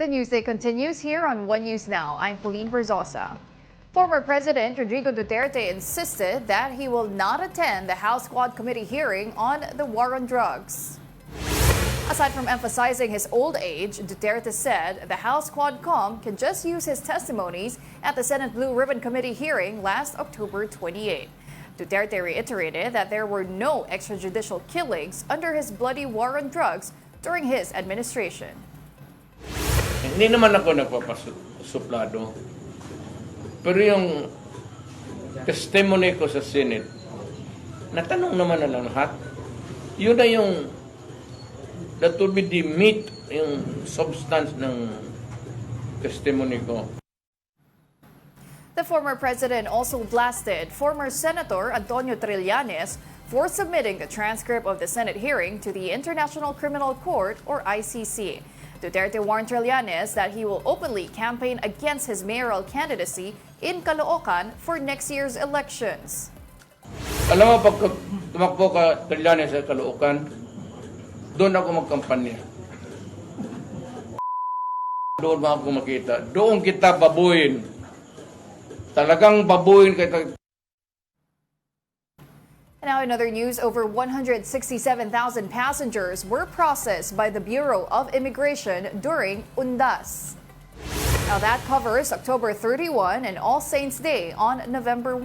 The Newsday continues here on One News Now. I'm Pauline Verzosa. Former President Rodrigo Duterte insisted that he will not attend the House Squad Committee hearing on the war on drugs. Aside from emphasizing his old age, Duterte said the House Quadcom can just use his testimonies at the Senate Blue Ribbon Committee hearing last October 28. Duterte reiterated that there were no extrajudicial killings under his bloody war on drugs during his administration. Hindi naman ako nagpapasuplado. Pero yung testimony ko sa Senate, natanong naman na lang lahat. Yun na yung that will be the meat, yung substance ng testimony ko. The former president also blasted former Senator Antonio Trillanes for submitting the transcript of the Senate hearing to the International Criminal Court or ICC. Duterte warned Trillanes that he will openly campaign against his mayoral candidacy in Caloocan for next year's elections. Alam mo, pag tumakbo ka, Trillanes sa Caloocan, doon ako magkampanya. Doon mo ako makita. Doon kita babuin. Talagang babuin kita. Now in other news, over 167,000 passengers were processed by the Bureau of Immigration during Undas. Now that covers October 31 and All Saints Day on November 1.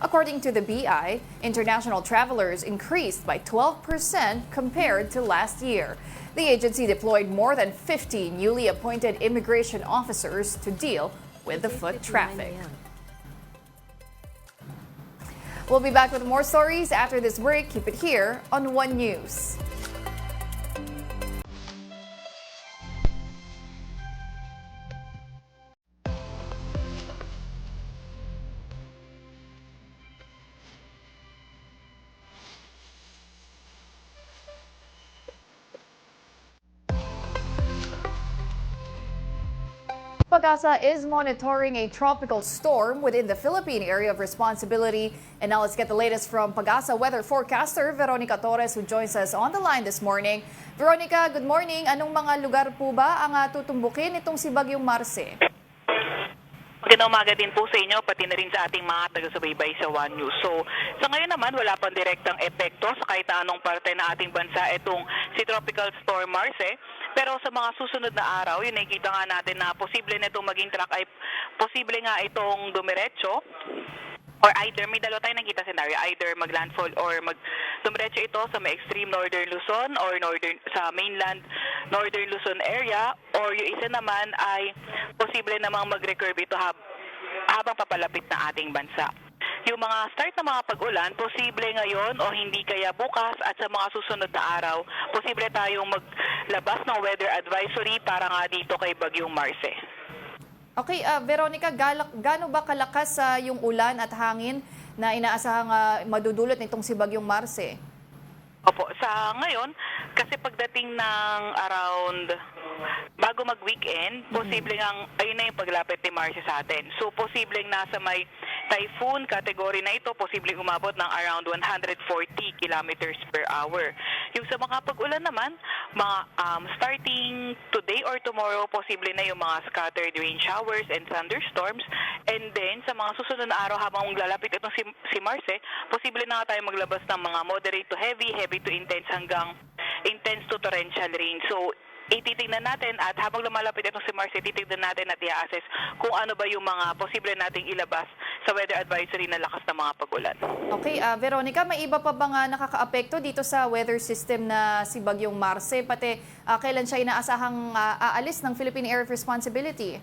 According to the BI, international travelers increased by 12% compared to last year. The agency deployed more than 50 newly appointed immigration officers to deal with the foot traffic. We'll be back with more stories after this break. Keep it here on One News. PAOCC is monitoring a tropical storm within the Philippine area of responsibility. And now let's get the latest from PAOCC weather forecaster Veronica Torres, who joins us on the line this morning. Veronica, good morning. Anong mga lugar po ba ang tutumbukin itong si Bagyong Marce? Magandang umaga din po sa inyo, pati na rin sa ating mga taga-subaybay sa One News. So, sa ngayon naman, wala pang direktang epekto sa kahit anong parte ng ating bansa itong si Tropical Storm Marce. Pero sa mga susunod na araw, yun nakikita nga natin na posible na itong maging track ay posible nga itong dumiretso. Or either, may dalawa tayong nakita scenario, either maglandfall or dumiretso ito sa may extreme northern Luzon or sa mainland northern Luzon area, or yung isa naman ay posible namang mag-recurve ito habang papalapit na ating bansa. Yung mga start na mga pag-ulan, posible ngayon o hindi kaya bukas, at sa mga susunod na araw, posible tayong maglabas ng weather advisory para nga dito kay Bagyong Marce. Okay, Veronica, gaano ba kalakas yung ulan at hangin na inaasahang madudulot nitong si Bagyong Marce? Opo, sa ngayon, kasi pagdating ng around bago mag-weekend, posibleng ayun na yung paglapit ni Marce sa atin. So, posibleng nasa may typhoon category na ito, posibleng umabot ng around 140 kilometers per hour. Yung sa mga pag-ulan naman, mga starting today or tomorrow, posible na yung mga scattered rain showers and thunderstorms. And then, sa mga susunod na araw habang lalapit itong si Marce, posible na nga tayo maglabas ng mga moderate to heavy, heavy to intense hanggang intense to torrential rain. So, ititignan natin, at habang lumalapit itong si Marce, ititignan natin at i-assess kung ano ba yung mga posible nating ilabas sa weather advisory na lakas ng mga pag-ulan. Okay, Veronica, may iba pa bang nakaka-apekto dito sa weather system na si Bagyong Marce? Pati kailan siya inaasahang aalis ng Philippine Area of Responsibility?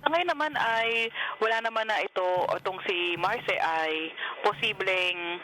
Ngayon naman ay wala naman na itong si Marce ay posibleng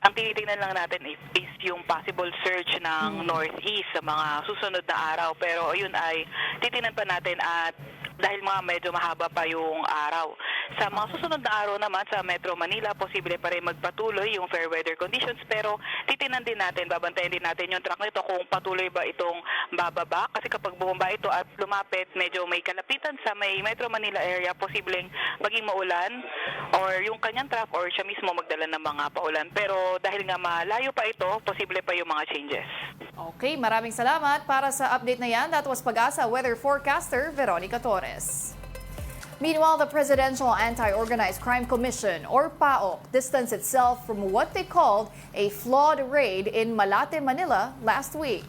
ang tinitingnan lang natin is yung possible surge ng northeast sa mga susunod na araw. Pero ayun ay titingnan pa natin, at dahil medyo mahaba pa yung araw. Sa mga susunod na araw naman sa Metro Manila, posible pa rin magpatuloy yung fair weather conditions, pero titingnan din natin, babantayan din natin yung track nito kung patuloy ba itong bababa. Kasi kapag bumaba ito at lumapit, medyo may kalapitan sa may Metro Manila area, posibleng maging maulan or yung kanyang track or siya mismo magdala ng mga paulan. Pero dahil nga malayo pa ito, posible pa yung mga changes. Okay, maraming salamat para sa update na yan. That was Pag-asa weather forecaster Veronica Torres. Meanwhile, the Presidential Anti-Organized Crime Commission, or PAOCC, distanced itself from what they called a flawed raid in Malate, Manila last week.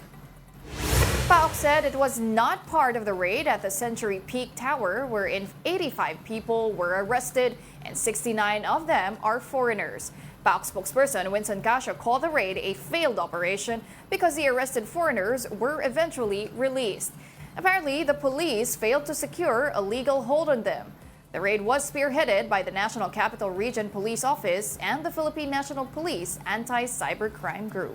PAOCC said it was not part of the raid at the Century Peak Tower, wherein 85 people were arrested and 69 of them are foreigners. PAOCC spokesperson Winston Casio called the raid a failed operation because the arrested foreigners were eventually released. Apparently, the police failed to secure a legal hold on them. The raid was spearheaded by the National Capital Region Police Office and the Philippine National Police Anti-Cybercrime Group.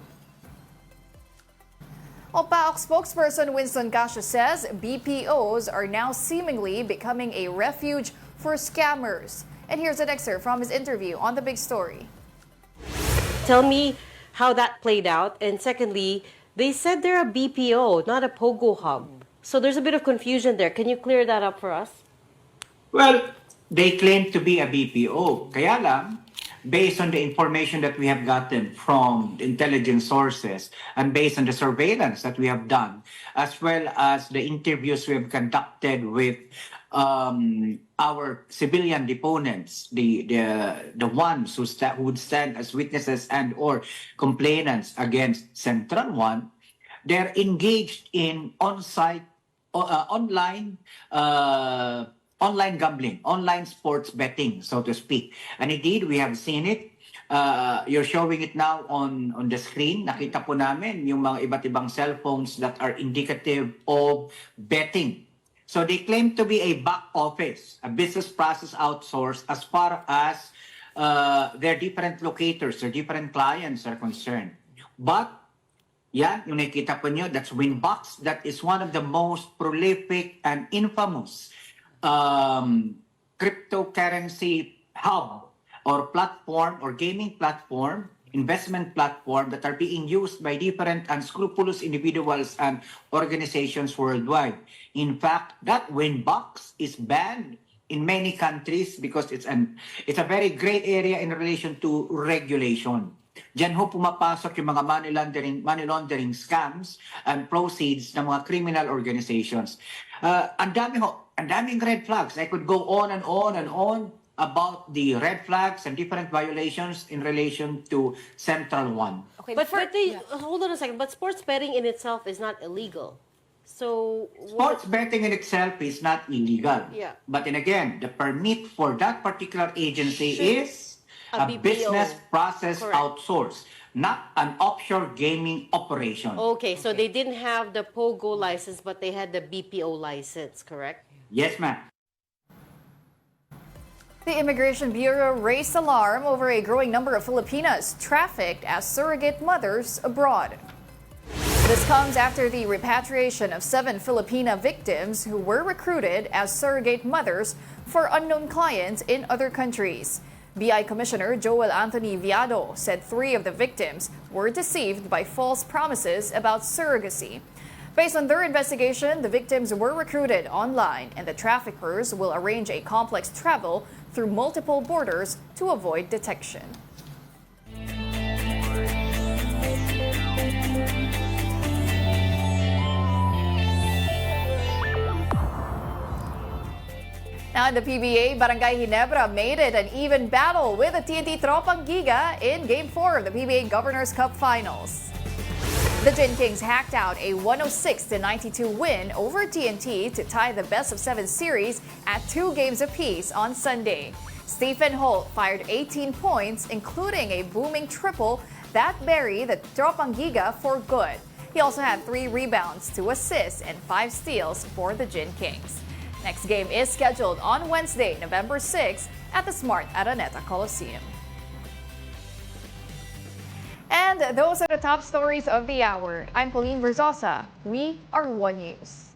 PAOCC spokesperson Winston Casio says BPOs are now seemingly becoming a refuge for scammers. And here's an excerpt from his interview on The Big Story. Tell me how that played out. And secondly, they said they're a BPO, not a POGO hub. So there's a bit of confusion there. Can you clear that up for us? Well, they claim to be a BPO. Kaya lang, based on the information that we have gotten from intelligence sources and based on the surveillance that we have done, as well as the interviews we have conducted with our civilian deponents, the ones who would stand as witnesses and or complainants against Central One, they're engaged in on-site, online gambling, online sports betting, so to speak. And indeed, we have seen it. You're showing it now on the screen. Nakita po namin yung mga iba't ibang cell phones that are indicative of betting. So they claim to be a back office, a business process outsource as far as their different locators, their different clients are concerned. But yan, yung nakikita po nyo, that's Winbox. That is one of the most prolific and infamous cryptocurrency hub or platform or gaming platform, investment platform that are being used by different unscrupulous individuals and organizations worldwide. In fact, that Winbox is banned in many countries because it's a very gray area in relation to regulation. Diyan ho pumapasok yung mga money laundering scams and proceeds ng mga criminal organizations. Ang daming red flags. I could go on and on and on about the red flags and different violations in relation to Central One. Okay, hold on a second. But sports betting in itself is not illegal. So Sports betting in itself is not illegal. Yeah. But then again, the permit for that particular agency is a a BPO. business process Correct. outsource, not an offshore gaming operation. Okay, so they didn't have the POGO license, but they had the BPO license, correct? Yes, ma'am. The Immigration Bureau raised alarm over a growing number of Filipinas trafficked as surrogate mothers abroad. This comes after the repatriation of 7 Filipina victims who were recruited as surrogate mothers for unknown clients in other countries. BI Commissioner Joel Anthony Viado said 3 of the victims were deceived by false promises about surrogacy. Based on their investigation, the victims were recruited online and the traffickers will arrange a complex travel through multiple borders to avoid detection. Now in the PBA, Barangay Ginebra made it an even battle with the TNT Tropang Giga in Game 4 of the PBA Governors Cup Finals. The Gin Kings hacked out a 106-92 win over TNT to tie the best-of-7 series at 2 games apiece on Sunday. Stephen Holt fired 18 points, including a booming triple that buried the Tropang Giga for good. He also had 3 rebounds, 2 assists, and 5 steals for the Gin Kings. Next game is scheduled on Wednesday, November 6 at the Smart Araneta Coliseum. And those are the top stories of the hour. I'm Pauline Verzosa. We are One News.